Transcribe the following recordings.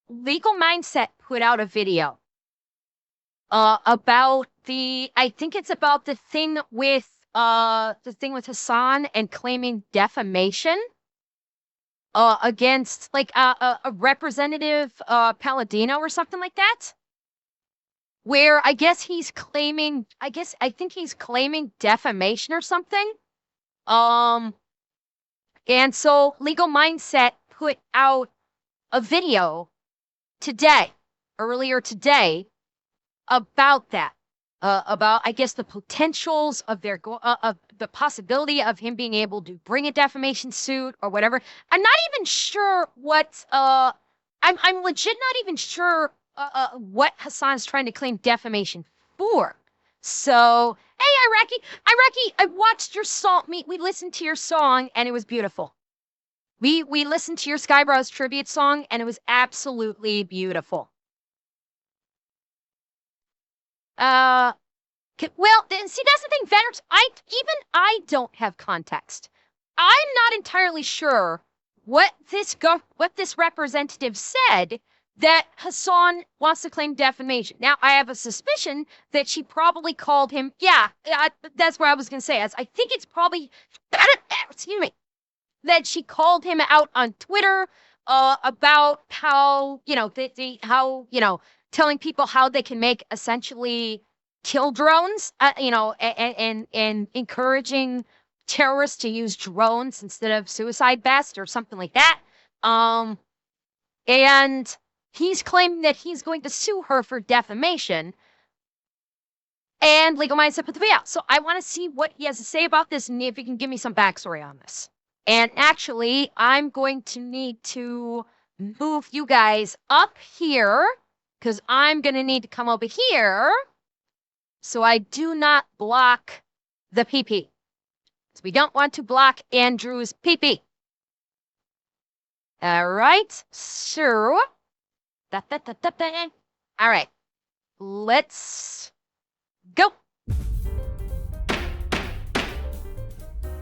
Legal Mindset put out a video about I think it's about the thing with Hasan and claiming defamation against like a representative Palladino or something like that, where I think he's claiming defamation or something. Um and so Legal Mindset put out a video earlier today, about that, about, I guess, the potentials of of the possibility of him being able to bring a defamation suit or whatever. I'm not even sure I'm legit not even sure what Hassan's trying to claim defamation for. So, hey, Iraqi, I watched your song. We listened to your song and it was beautiful. We listened to your Skybrows tribute song and it was absolutely beautiful. Well, then see, that's the thing, veterans. I don't have context. I'm not entirely sure what this representative said that Hasan wants to claim defamation. Now, I have a suspicion that she probably called him. Yeah, that's what I was gonna say. I think it's probably, excuse me, that she called him out on Twitter about how telling people how they can make essentially kill drones, and encouraging terrorists to use drones instead of suicide vests or something like that. And he's claiming that he's going to sue her for defamation. And Legal Mindset put the video out. So I want to see what he has to say about this and if he can give me some backstory on this. And actually, I'm going to need to move you guys up here, because I'm going to need to come over here so I do not block the PP. So we don't want to block Andrew's PP. All right. So, all right. Let's go.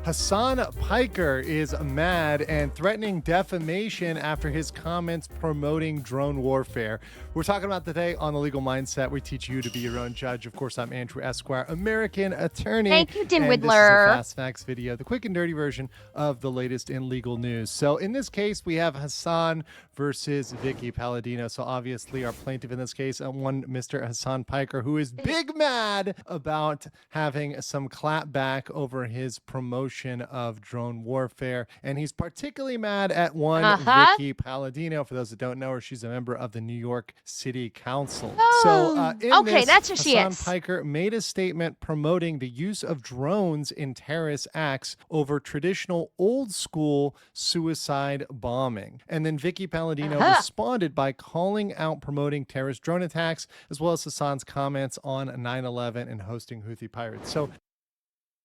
Hasan Piker is mad and threatening defamation after his comments promoting drone warfare. We're talking about today on The Legal Mindset. We teach you to be your own judge. Of course, I'm Andrew Esquire, American attorney. Thank you, Din and Whittler. This is a Fast Facts video, the quick and dirty version of the latest in legal news. So in this case, we have Hasan versus Vicky Palladino. So obviously our plaintiff in this case, one Mr. Hasan Piker, who is big mad about having some clapback over his promotion of drone warfare. And he's particularly mad at one Vicky Palladino. For those that don't know her, she's a member of the New York City Council. Okay, that's who she is. Hasan Piker made a statement promoting the use of drones in terrorist acts over traditional old school suicide bombing. And then Vicky Palladino responded by calling out promoting terrorist drone attacks, as well as Hasan's comments on 9/11 and hosting Houthi pirates. So,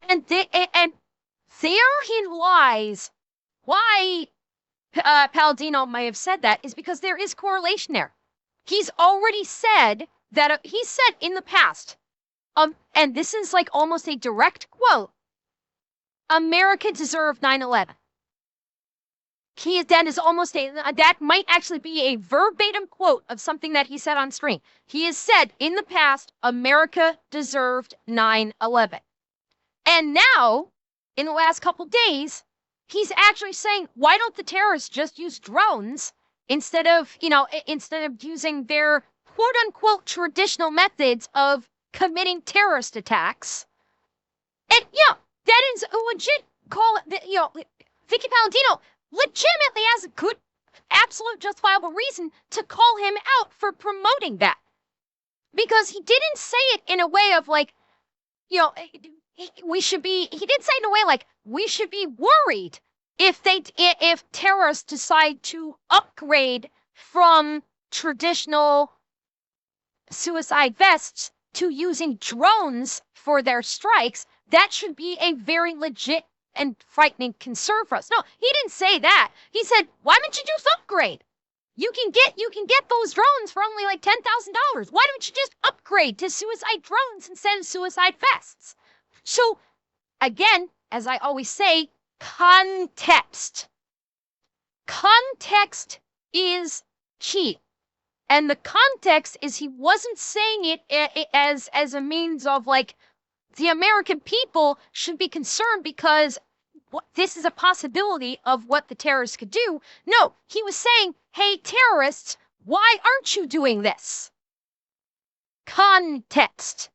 and therein lies why Palladino may have said that, is because there is correlation there. He's already said that, he said in the past, and this is like almost a direct quote, America deserved 9/11. That might actually be a verbatim quote of something that he said on screen. He has said in the past, America deserved 9/11. And now, in the last couple days, he's actually saying, why don't the terrorists just use drones instead of using their quote unquote traditional methods of committing terrorist attacks? And, that is a legit call. Vicky Palladino legitimately has a good, absolute justifiable reason to call him out for promoting that. Because he didn't say it in a way of like, he did say it in a way like, we should be worried if terrorists decide to upgrade from traditional suicide vests to using drones for their strikes. That should be a very legit and frightening concern for us. No, he didn't say that. He said, why don't you just upgrade? You can get those drones for only like $10,000. Why don't you just upgrade to suicide drones instead of suicide vests? So, again, as I always say, context. Context is key. And the context is he wasn't saying it as a means of like the American people should be concerned because this is a possibility of what the terrorists could do. No, he was saying, hey, terrorists, why aren't you doing this? Context.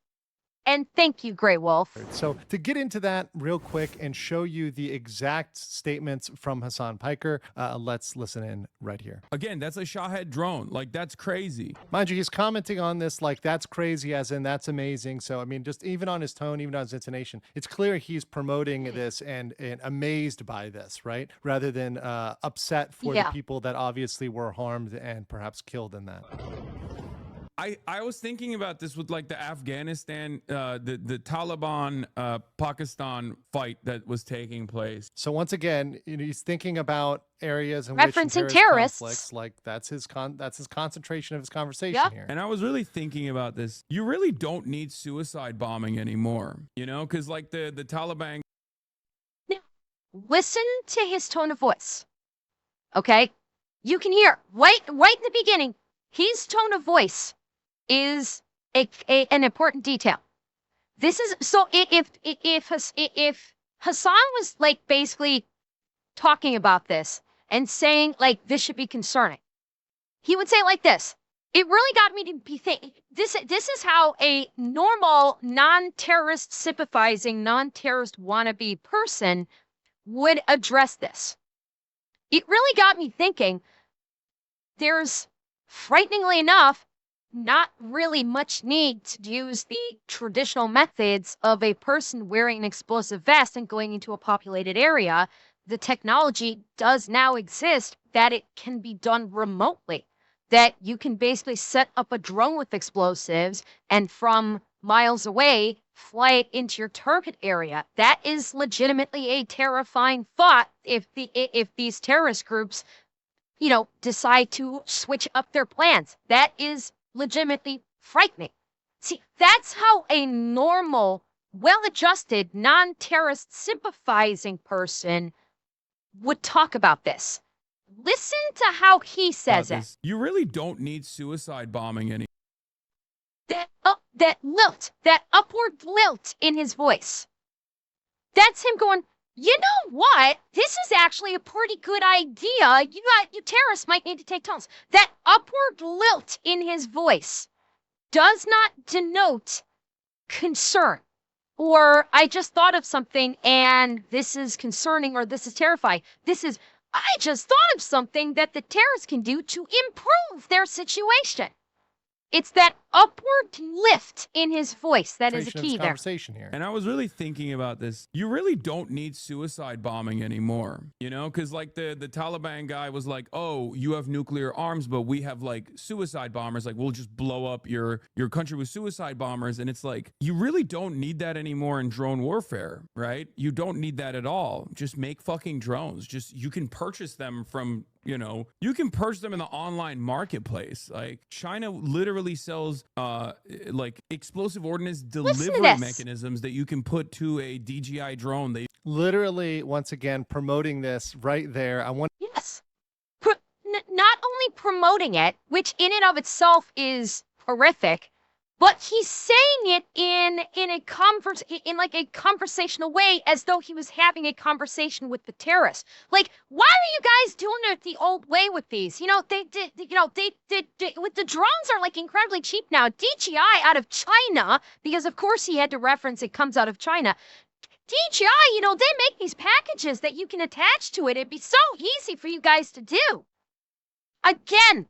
And thank you, Grey Wolf. So to get into that real quick and show you the exact statements from Hasan Piker, let's listen in right here. Again, that's a Shahed drone. Like, that's crazy. Mind you, he's commenting on this like that's crazy, as in that's amazing. So, I mean, just even on his tone, even on his intonation, it's clear he's promoting this and amazed by this, right? Rather than upset for the people that obviously were harmed and perhaps killed in that. I was thinking about this with like the Afghanistan, the Taliban, Pakistan fight that was taking place. So once again, he's thinking about areas in referencing which terrorists. Conflicts, like that's his concentration of his conversation here. And I was really thinking about this. You really don't need suicide bombing anymore, you know, because like the Taliban. Now, listen to his tone of voice. Okay, you can hear right in the beginning. His tone of voice is an important detail. This is so if Hasan was like basically talking about this and saying like this should be concerning, he would say like this. It really got me to be thinking. This is how a normal non-terrorist sympathizing, non-terrorist wannabe person would address this. It really got me thinking. There's, frighteningly enough, not really much need to use the traditional methods of a person wearing an explosive vest and going into a populated area. The technology does now exist that it can be done remotely, that you can basically set up a drone with explosives and from miles away fly it into your target area. That is legitimately a terrifying thought if these terrorist groups, you know, decide to switch up their plans. That is legitimately frightening. See, that's how a normal, well-adjusted, non-terrorist sympathizing person would talk about this. Listen to how he says it. You really don't need suicide bombing anymore. That lilt, that upward lilt in his voice. That's him going, you know what? This is actually a pretty good idea. You terrorists might need to take tones. That upward lilt in his voice does not denote concern. Or I just thought of something and this is concerning or this is terrifying. This is, I just thought of something that the terrorists can do to improve their situation. It's that upward lift in his voice that is a key there. Here. And I was really thinking about this. You really don't need suicide bombing anymore, you know, because like the Taliban guy was like, oh, you have nuclear arms, but we have like suicide bombers. Like, we'll just blow up your country with suicide bombers. And it's like, you really don't need that anymore in drone warfare, right? You don't need that at all. Just make fucking drones. Just, you can purchase them from, you know, you can purchase them in the online marketplace. Like, China literally sells like explosive ordnance delivery mechanisms that you can put to a DJI drone. They literally, once again, promoting this right there. I want not only promoting it, which in and of itself is horrific, but he's saying it in a conversational way, as though he was having a conversation with the terrorists. Like, why are you guys doing it the old way with these? You know, they with the drones are like incredibly cheap now. DJI out of China, because of course he had to reference it comes out of China. DJI, you know, they make these packages that you can attach to it. It'd be so easy for you guys to do. Again,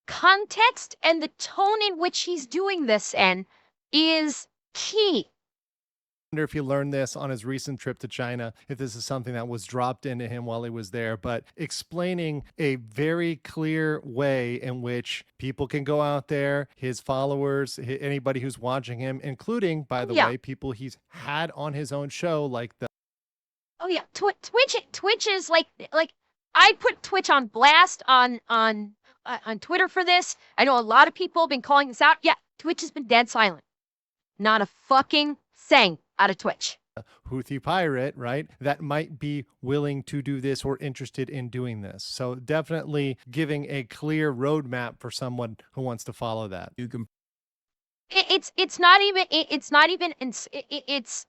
context and the tone in which he's doing this in is key. I wonder if he learned this on his recent trip to China, if this is something that was dropped into him while he was there, but explaining a very clear way in which people can go out there, his followers, anybody who's watching him, including, by the way, people he's had on his own show, like the Twitch is like I put Twitch on blast on Twitter for this. I know a lot of people have been calling this out. Yeah, Twitch has been dead silent. Not a fucking thing out of Twitch. Houthi pirate, right, that might be willing to do this or interested in doing this. So definitely giving a clear roadmap for someone who wants to follow that. You can It's not even it's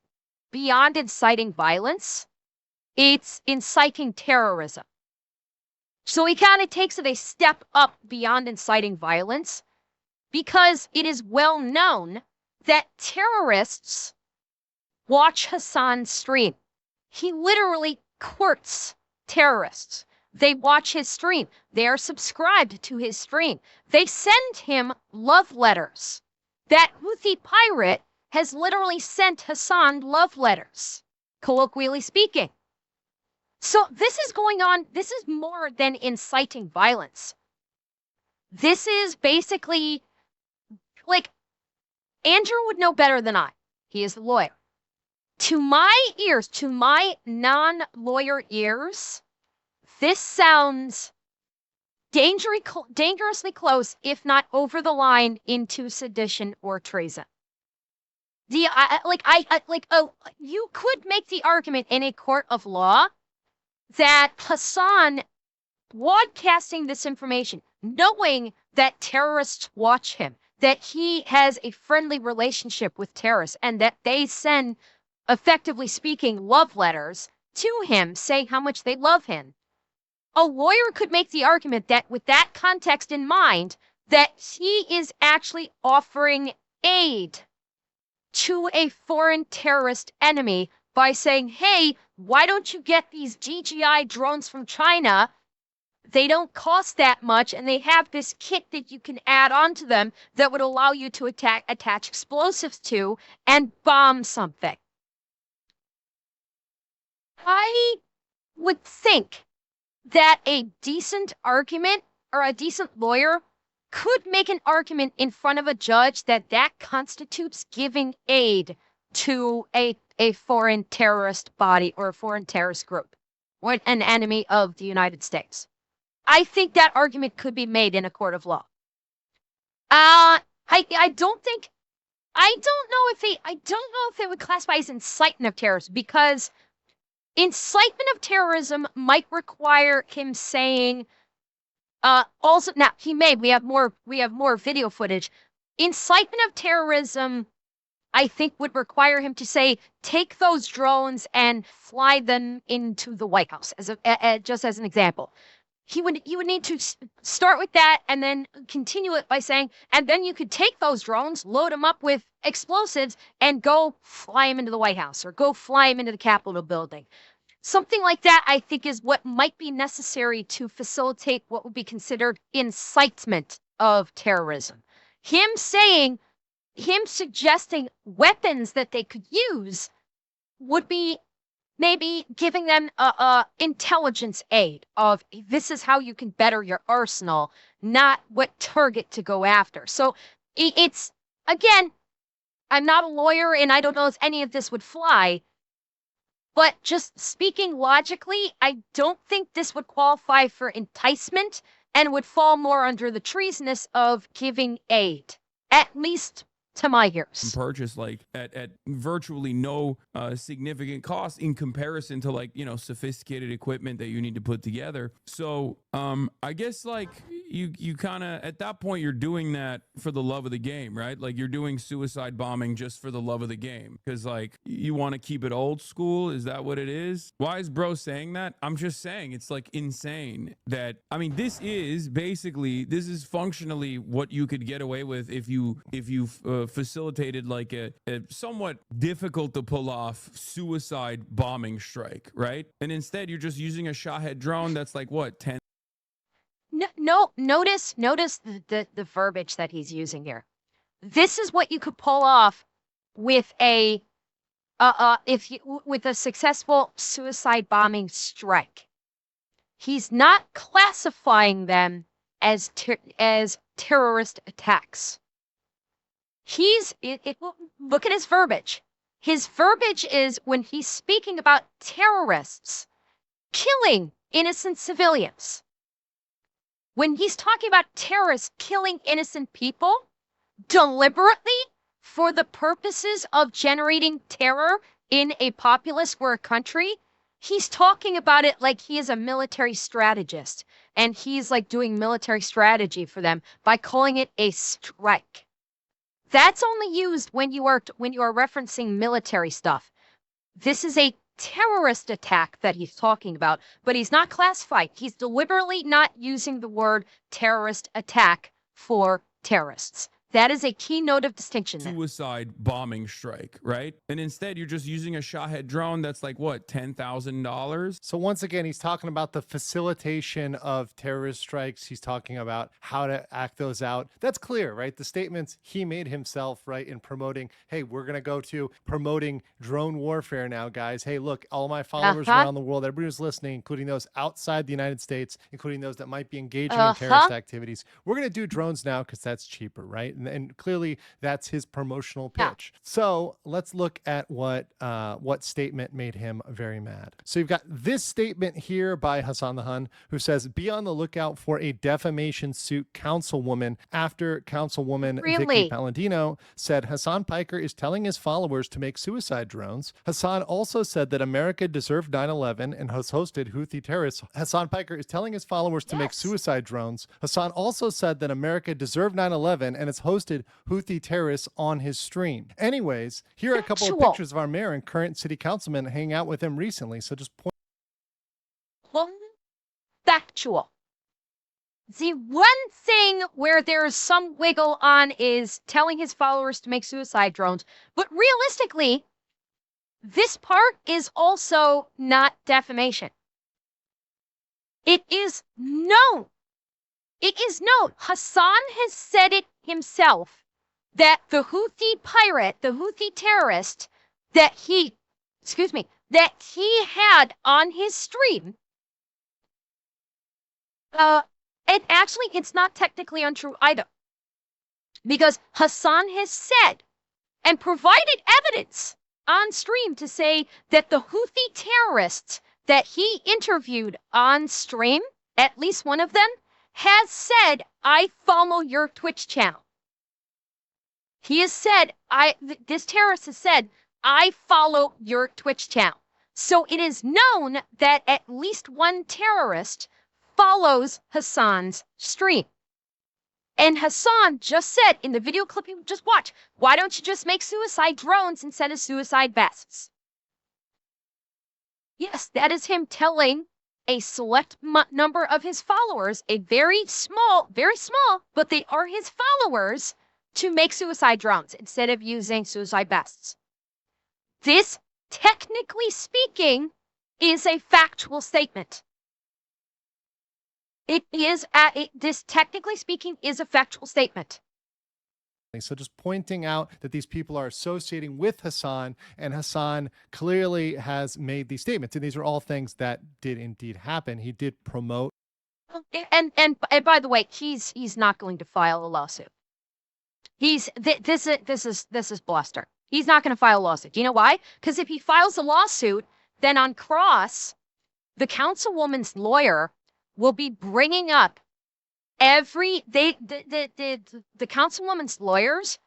beyond inciting violence. It's inciting terrorism. So he kind of takes it a step up beyond inciting violence because it is well known that terrorists watch Hasan stream. He literally courts terrorists. They watch his stream. They are subscribed to his stream. They send him love letters. That Houthi pirate has literally sent Hasan love letters, colloquially speaking. So this is going on. This is more than inciting violence. This is basically like Andrew would know better than I. He is the lawyer. To my ears, to my non-lawyer ears, this sounds dangerously close, if not over the line, into sedition or treason. You could make the argument in a court of law that Hasan broadcasting this information, knowing that terrorists watch him, that he has a friendly relationship with terrorists, and that they send, effectively speaking, love letters to him saying how much they love him. A lawyer could make the argument that with that context in mind, that he is actually offering aid to a foreign terrorist enemy by saying, hey, why don't you get these DJI drones from China? They don't cost that much, and they have this kit that you can add onto them that would allow you to attach explosives to and bomb something. I would think that a decent argument or a decent lawyer could make an argument in front of a judge that that constitutes giving aid to a foreign terrorist body or a foreign terrorist group or an enemy of the United States. I think that argument could be made in a court of law. I don't know if they would classify as incitement of terrorism, because incitement of terrorism might require him saying also now we have more video footage. Incitement of terrorism, I think, would require him to say, take those drones and fly them into the White House, just as an example. You would need to start with that and then continue it by saying, and then you could take those drones, load them up with explosives, and go fly them into the White House or go fly them into the Capitol building. Something like that, I think, is what might be necessary to facilitate what would be considered incitement of terrorism. Him suggesting weapons that they could use would be maybe giving them intelligence aid of this is how you can better your arsenal, not what target to go after. So it's, again, I'm not a lawyer and I don't know if any of this would fly, but just speaking logically, I don't think this would qualify for enticement and would fall more under the treasonous of giving aid, at least to my ears. Purchase like at virtually no significant cost in comparison to, like, sophisticated equipment that you need to put together. So I guess like you kind of, at that point, you're doing that for the love of the game, right? Like you're doing suicide bombing just for the love of the game because like you want to keep it old school. Is that what it is? Why is bro saying that? I'm just saying it's like insane that, I mean, this is functionally what you could get away with if you facilitated like a somewhat difficult to pull off suicide bombing strike, right? And instead you're just using a Shahed drone that's like what, 10. No, notice the verbiage that he's using here. This is what you could pull off with a successful suicide bombing strike. He's not classifying them as terrorist attacks. Look at his verbiage. His verbiage is when he's speaking about terrorists killing innocent civilians. When he's talking about terrorists killing innocent people deliberately for the purposes of generating terror in a populace or a country, he's talking about it like he is a military strategist and he's like doing military strategy for them by calling it a strike. That's only used when you are referencing military stuff. This is a terrorist attack that he's talking about, but he's not classified. He's deliberately not using the word terrorist attack for terrorists. That is a key note of distinction there. Suicide bombing strike, right? And instead, you're just using a Shahed drone that's like, what, $10,000? So once again, he's talking about the facilitation of terrorist strikes. He's talking about how to act those out. That's clear, right? The statements he made himself, right, in promoting, hey, we're going to go to promoting drone warfare now, guys. Hey, look, all my followers around the world, everybody who's listening, including those outside the United States, including those that might be engaging in terrorist activities, we're going to do drones now because that's cheaper, right? And clearly that's his promotional pitch. So let's look at what statement made him very mad. So you've got this statement here by Hasan the Hun, who says, be on the lookout for a defamation suit councilwoman after councilwoman Vicky Palladino said Hasan Piker is telling his followers to make suicide drones. Hasan also said that America deserved 9/11 and has hosted Houthi terrorists. Hasan Piker is telling his followers to make suicide drones. Hasan also said that America deserved 9/11 and has hosted Houthi terrorists on his stream. Anyways, here are a couple of pictures of our mayor and current city councilman hanging out with him recently. So just point. Factual. The one thing where there's some wiggle on is telling his followers to make suicide drones. But realistically, this part is also not defamation. It is known. It is known. Hasan has said it himself that the Houthi pirate, the Houthi terrorist that he had on his stream, it's not technically untrue either. Because Hasan has said and provided evidence on stream to say that the Houthi terrorists that he interviewed on stream, at least one of them, has said, I follow your Twitch channel. He has said, this terrorist has said, I follow your Twitch channel. So it is known that at least one terrorist follows Hasan's stream. And Hasan just said in the video clip you just watched, why don't you just make suicide drones instead of suicide vests? Yes, that is him telling a select number of his followers, a very small, but they are his followers, to make suicide drones instead of using suicide vests. This, technically speaking, is a factual statement. This, technically speaking, is a factual statement. So just pointing out that these people are associating with Hasan, and Hasan clearly has made these statements. And these are all things that did indeed happen. He did promote. And by the way, he's not going to file a lawsuit. This is bluster. He's not going to file a lawsuit. Do you know why? Because if he files a lawsuit, then on cross, the councilwoman's lawyer will be bringing up the councilwoman's lawyers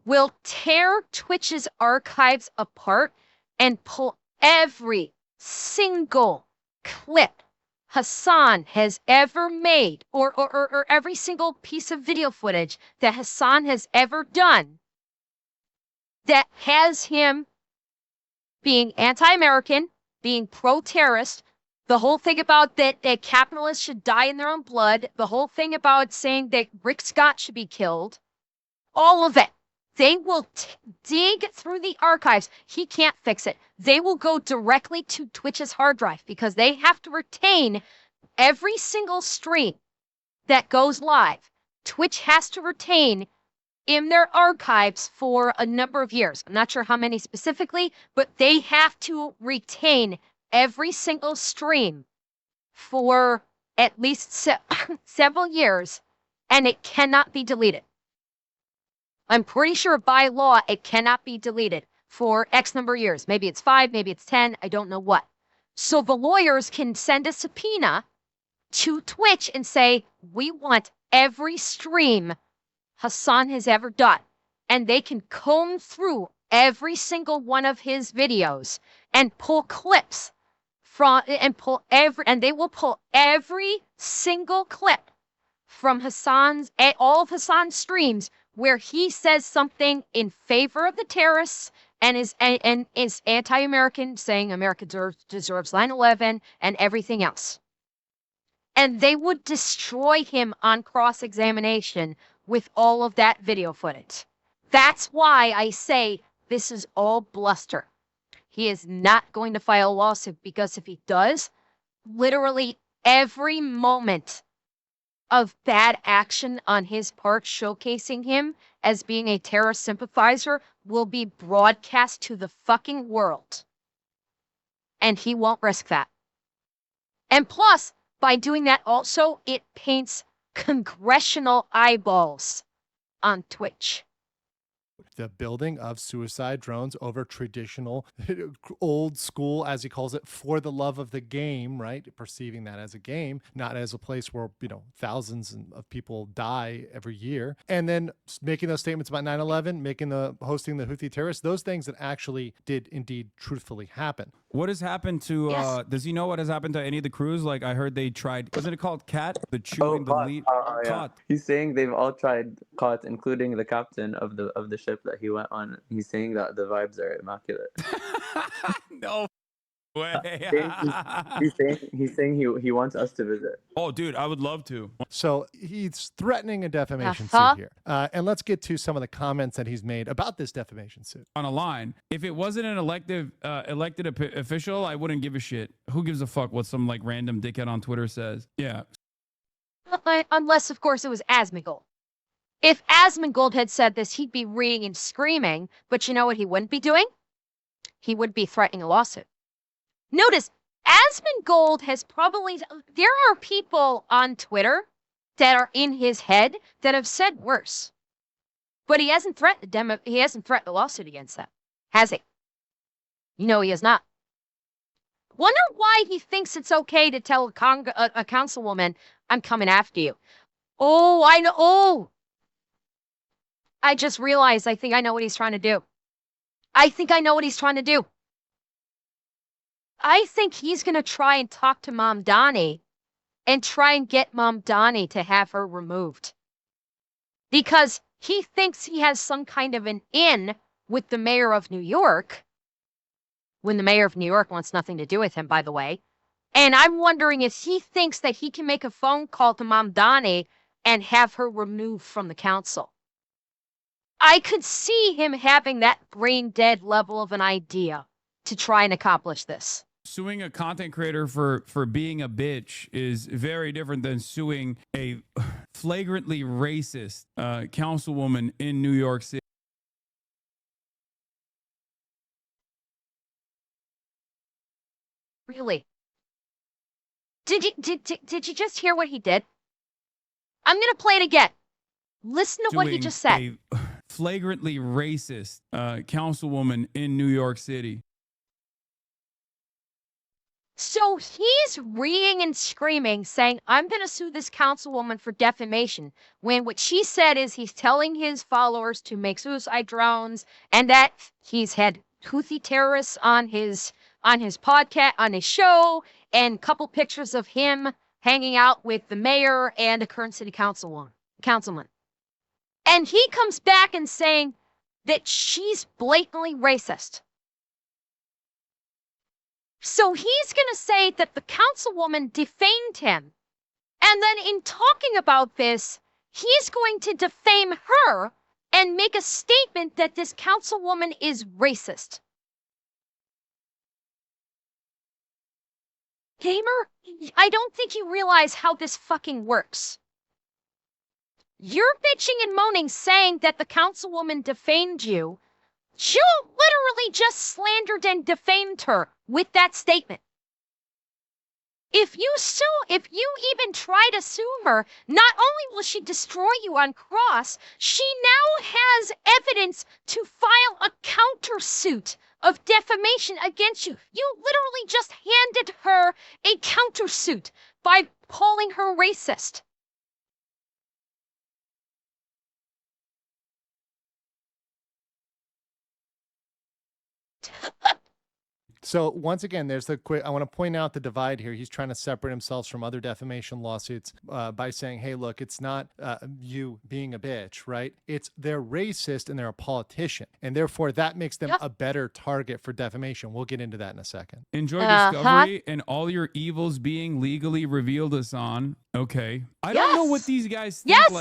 will tear Twitch's archives apart and pull every single clip Hasan has ever made, or every single piece of video footage that Hasan has ever done that has him being anti-American, being pro-terrorist, the whole thing about that capitalists should die in their own blood, the whole thing about saying that Rick Scott should be killed, all of it. They will dig through the archives. He can't fix it. They will go directly to Twitch's hard drive because they have to retain every single stream that goes live. Twitch has to retain in their archives for a number of years. I'm not sure how many specifically, but they have to retain every single stream for at least several years, and it cannot be deleted. I'm pretty sure by law it cannot be deleted for X number of years. Maybe it's 5, maybe it's 10, I don't know what. So the lawyers can send a subpoena to Twitch and say, we want every stream Hasan has ever done. And they can comb through every single one of his videos and pull clips from and they will pull every single clip from all of Hasan's streams where he says something in favor of the terrorists and is anti-American, saying America deserves 9/11 and everything else. And they would destroy him on cross-examination with all of that video footage. That's why I say this is all bluster. He is not going to file a lawsuit, because if he does, literally every moment of bad action on his part showcasing him as being a terrorist sympathizer will be broadcast to the fucking world. And he won't risk that. And plus, by doing that also, it paints congressional eyeballs on Twitch. The building of suicide drones over traditional, old school, as he calls it, for the love of the game, right? Perceiving that as a game, not as a place where, thousands of people die every year. And then making those statements about 9/11, hosting the Houthi terrorists, those things that actually did indeed truthfully happen. What has happened to, Yes. does he know what has happened to any of the crews? Like, I heard they tried, wasn't it called CAT? The chewing, the lead? Yeah. COT. He's saying they've all tried COT, including the captain of the ship that he went on. He's saying that the vibes are immaculate. No way. He's saying he wants us to visit. Oh, dude, I would love to. So he's threatening a defamation Uh-huh. suit here. And let's get to some of the comments that he's made about this defamation suit. On a line. If it wasn't an elected official, I wouldn't give a shit. Who gives a fuck what some random dickhead on Twitter says? Yeah. Unless, of course, it was Asmongold. If Asmongold had said this, he'd be reading and screaming. But you know what he wouldn't be doing? He would be threatening a lawsuit. Notice, Asmongold has probably... There are people on Twitter that are in his head that have said worse. But he hasn't threatened a lawsuit against them, has he? He has not. Wonder why he thinks it's okay to tell a councilwoman, I'm coming after you. Oh, I know. Oh, I just realized I think I know what he's trying to do. I think he's going to try and talk to Mom Donnie and try and get Mom Donnie to have her removed. Because he thinks he has some kind of an in with the mayor of New York, when the mayor of New York wants nothing to do with him, by the way. And I'm wondering if he thinks that he can make a phone call to Mom Donnie and have her removed from the council. I could see him having that brain dead level of an idea to try and accomplish this. Suing a content creator for being a bitch is very different than suing a flagrantly racist councilwoman in New York City. Really? Did you just hear what he did? I'm going to play it again. Listen to what he just said. A flagrantly racist councilwoman in New York City. So he's reading and screaming, saying, I'm going to sue this councilwoman for defamation, when what she said is he's telling his followers to make suicide drones, and that he's had Houthi terrorists on his podcast, on his show, and a couple pictures of him hanging out with the mayor and a current city councilman. And he comes back and saying that she's blatantly racist. So he's going to say that the councilwoman defamed him. And then in talking about this, he's going to defame her and make a statement that this councilwoman is racist. Gamer, I don't think you realize how this fucking works. You're bitching and moaning, saying that the councilwoman defamed you. You literally just slandered and defamed her with that statement. If you even try to sue her, not only will she destroy you on cross, she now has evidence to file a countersuit of defamation against you. You literally just handed her a countersuit by calling her racist. So once again, there's the quick. I want to point out the divide here. He's trying to separate himself from other defamation lawsuits by saying, "Hey, look, it's not you being a bitch, right? It's they're racist and they're a politician, and therefore that makes them a better target for defamation." We'll get into that in a second. Enjoy Discovery and all your evils being legally revealed, Hasan. Okay, I don't know what these guys think.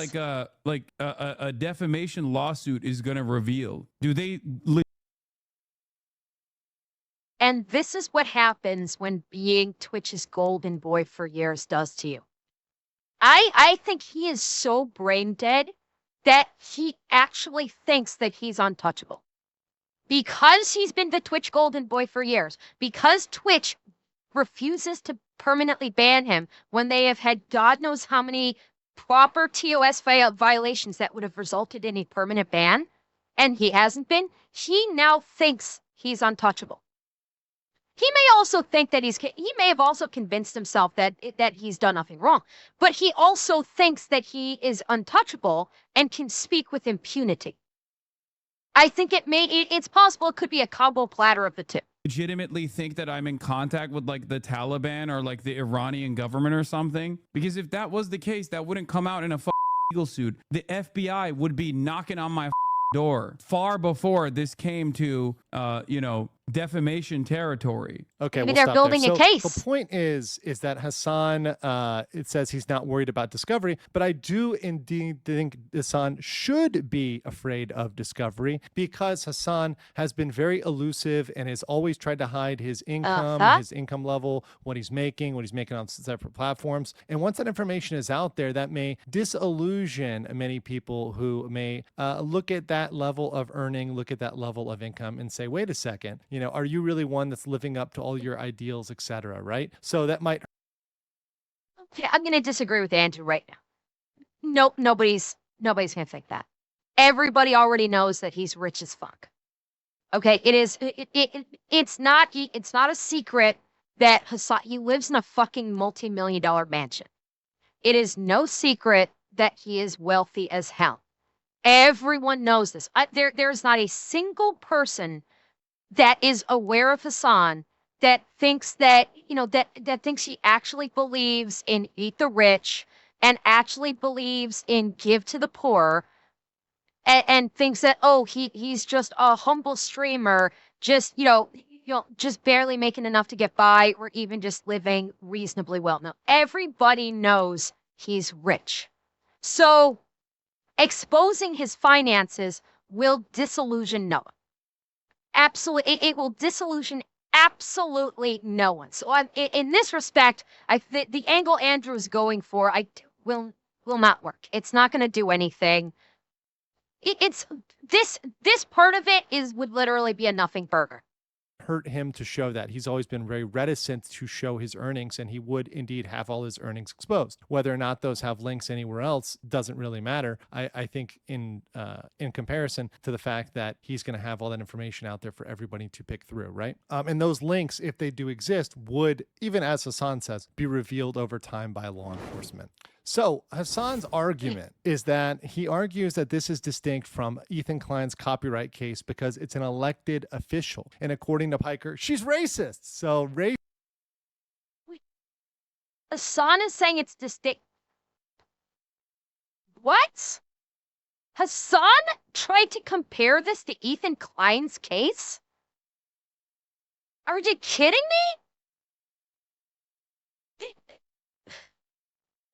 Like a defamation lawsuit is going to reveal. Do they? And this is what happens when being Twitch's golden boy for years does to you. I think he is so brain dead that he actually thinks that he's untouchable. Because he's been the Twitch golden boy for years, because Twitch refuses to permanently ban him when they have had God knows how many proper TOS violations that would have resulted in a permanent ban, and he hasn't been, he now thinks he's untouchable. He may also think that he may have also convinced himself that he's done nothing wrong, but he also thinks that he is untouchable and can speak with impunity. I think it's possible it could be a combo platter of the two. Legitimately think that I'm in contact with like the Taliban or like the Iranian government or something? Because if that was the case, that wouldn't come out in a legal suit. The FBI would be knocking on my door far before this came to, defamation territory. Okay, maybe they're building a case. The point is that Hasan, it says he's not worried about discovery, but I do indeed think Hasan should be afraid of discovery because Hasan has been very elusive and has always tried to hide his income, his income level, what he's making on separate platforms. And once that information is out there, that may disillusion many people who may look at that level of earning, look at that level of income and say, wait a second, are you really one that's living up to all your ideals, etc., right? So that might. Okay, I'm going to disagree with Andrew right now. Nope, nobody's going to think that. Everybody already knows that he's rich as fuck. Okay, it's not a secret that Hasan, he lives in a fucking multi-million-dollar mansion. It is no secret that he is wealthy as hell. Everyone knows this. There's not a single person that is aware of Hasan that thinks that thinks he actually believes in eat the rich and actually believes in give to the poor and thinks that he's just a humble streamer, just just barely making enough to get by or even just living reasonably well. No, everybody knows he's rich. So exposing his finances will disillusion no one. Absolutely, it will disillusion absolutely no one. So in this respect, the angle Andrew is going for, will not work. It's not going to do anything. It's this part of it would literally be a nothing burger. Hurt him to show that. He's always been very reticent to show his earnings, and he would indeed have all his earnings exposed. Whether or not those have links anywhere else doesn't really matter. I think in comparison to the fact that he's going to have all that information out there for everybody to pick through, right? And those links, if they do exist, would, even as Hasan says, be revealed over time by law enforcement. So Hasan's argument is that he argues that this is distinct from Ethan Klein's copyright case because it's an elected official. And according to Piker, she's racist. So Hasan is saying it's distinct. What? Hasan tried to compare this to Ethan Klein's case? Are you kidding me?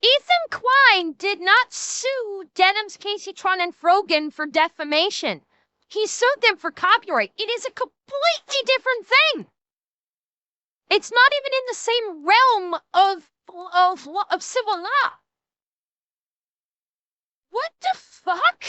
Ethan Klein did not sue Denham's, Casey, Tron, and Frogan for defamation. He sued them for copyright. It is a completely different thing. It's not even in the same realm of civil law. What the fuck?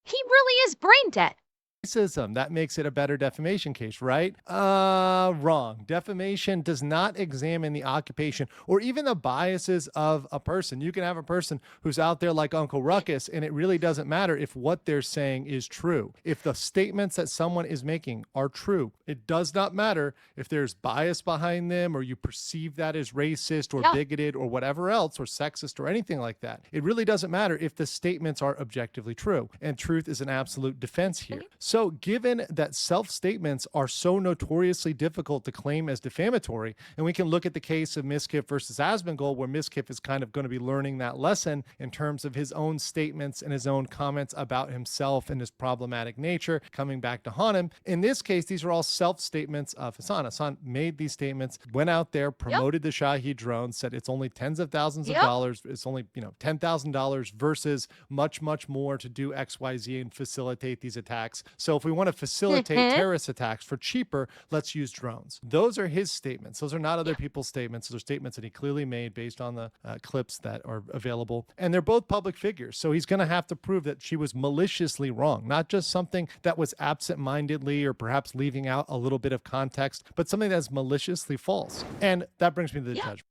He really is brain dead. Racism, that makes it a better defamation case, right? Wrong. Defamation does not examine the occupation or even the biases of a person. You can have a person who's out there like Uncle Ruckus, and it really doesn't matter if what they're saying is true. If the statements that someone is making are true, it does not matter if there's bias behind them or you perceive that as racist or bigoted or whatever else or sexist or anything like that. It really doesn't matter if the statements are objectively true, and truth is an absolute defense here. So, given that self-statements are so notoriously difficult to claim as defamatory, and we can look at the case of Miskiff versus Asmongold, where Miskiff is kind of going to be learning that lesson in terms of his own statements and his own comments about himself and his problematic nature coming back to haunt him. In this case, these are all self-statements of Hasan. Hasan made these statements, went out there, promoted the Shahed drone, said it's only tens of thousands of dollars. It's only, $10,000 versus much, much more to do XYZ and facilitate these attacks. So if we want to facilitate terrorist attacks for cheaper, let's use drones. Those are his statements. Those are not other people's statements. Those are statements that he clearly made based on the clips that are available. And they're both public figures. So he's going to have to prove that she was maliciously wrong, not just something that was absent-mindedly or perhaps leaving out a little bit of context, but something that's maliciously false. And that brings me to the judgment.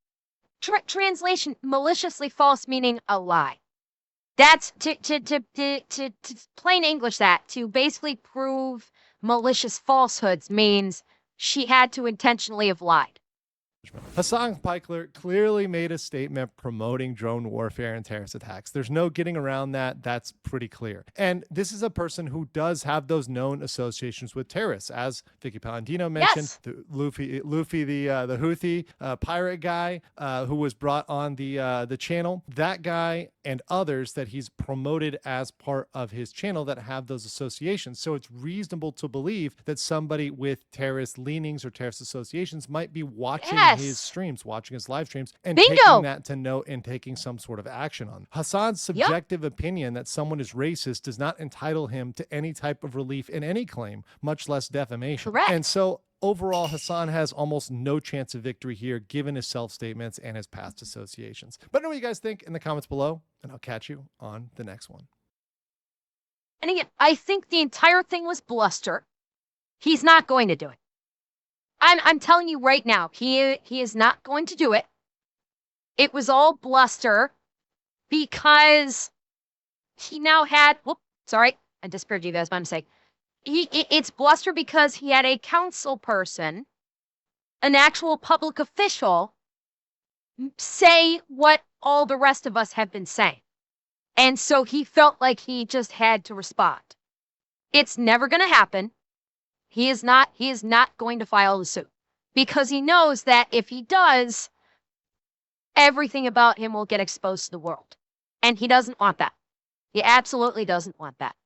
Translation, maliciously false meaning a lie. That's to plain English that, to basically prove malicious falsehoods means she had to intentionally have lied. Hasan Piker clearly made a statement promoting drone warfare and terrorist attacks. There's no getting around that. That's pretty clear. And this is a person who does have those known associations with terrorists, as Vicky Palladino mentioned. The Luffy, the Houthi pirate guy who was brought on the channel. That guy and others that he's promoted as part of his channel that have those associations. So it's reasonable to believe that somebody with terrorist leanings or terrorist associations might be watching his streams, watching his live streams, and taking that to note and taking some sort of action on. Hasan's subjective opinion that someone is racist does not entitle him to any type of relief in any claim, much less defamation. Correct. And so overall, Hasan has almost no chance of victory here, given his self-statements and his past associations. But know what you guys think in the comments below, and I'll catch you on the next one. And again, I think the entire thing was bluster. He's not going to do it. I'm telling you right now, he is not going to do it. It was all bluster because he now had, I disparaged you guys by mistake. It's bluster because he had a council person, an actual public official, say what all the rest of us have been saying. And so he felt like he just had to respond. It's never going to happen. He is not going to file the suit because he knows that if he does, everything about him will get exposed to the world. And he doesn't want that. He absolutely doesn't want that.